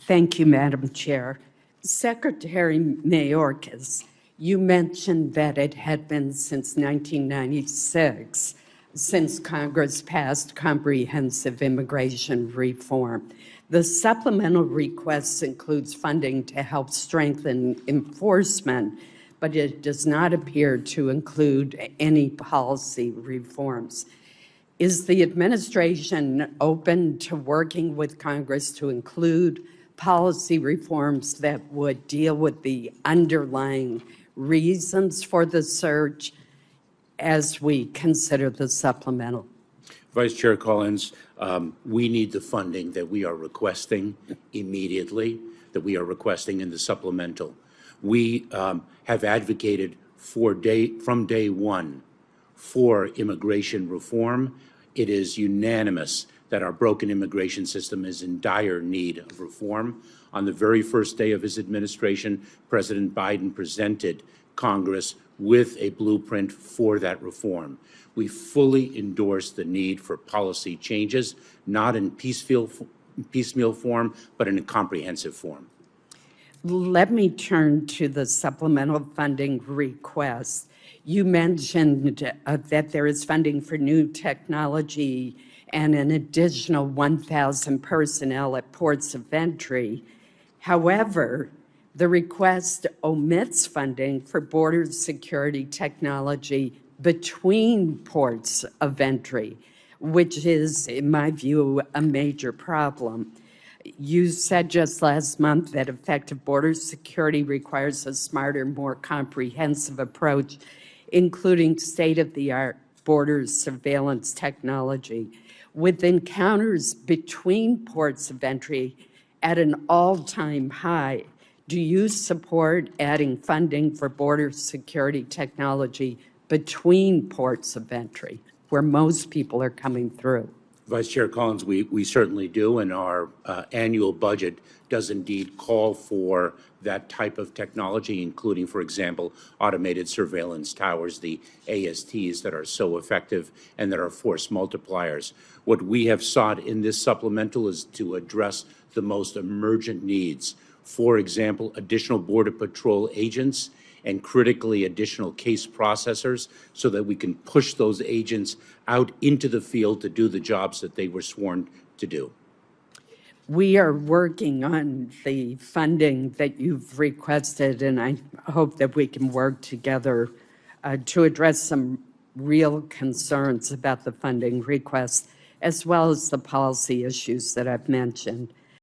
Thank you, Madam Chair. Secretary Mayorkas, you mentioned that it had been since 1996 since Congress passed comprehensive immigration reform. The supplemental request includes funding to help strengthen enforcement, but it does not appear to include any policy reforms. Is the administration open to working with Congress to include policy reforms that would deal with the underlying reasons for the surge as we consider the supplemental? Vice Chair Collins, we need the funding that we are requesting immediately, that we are requesting in the supplemental. We have advocated from day one for immigration reform. It is unanimous that our broken immigration system is in dire need of reform. On the very first day of his administration, President Biden presented Congress with a blueprint for that reform. We fully endorse the need for policy changes, not in piecemeal form, but in a comprehensive form. Let me turn to the supplemental funding request. You mentioned that there is funding for new technology and an additional 1,000 personnel at ports of entry. However, the request omits funding for border security technology between ports of entry, which is, in my view, a major problem. You said just last month that effective border security requires a smarter, more comprehensive approach, including state-of-the-art border surveillance technology. With encounters between ports of entry at an all-time high, do you support adding funding for border security technology between ports of entry, where most people are coming through? Vice Chair Collins, we certainly do, and our annual budget does indeed call for that type of technology, including, for example, automated surveillance towers, the ASTs that are so effective and that are force multipliers. What we have sought in this supplemental is to address the most emergent needs. For example, additional Border Patrol agents and critically additional case processors so that we can push those agents out into the field to do the jobs that they were sworn to do. We are working on the funding that you've requested, and I hope that we can work together to address some real concerns about the funding request, as well as the policy issues that I've mentioned.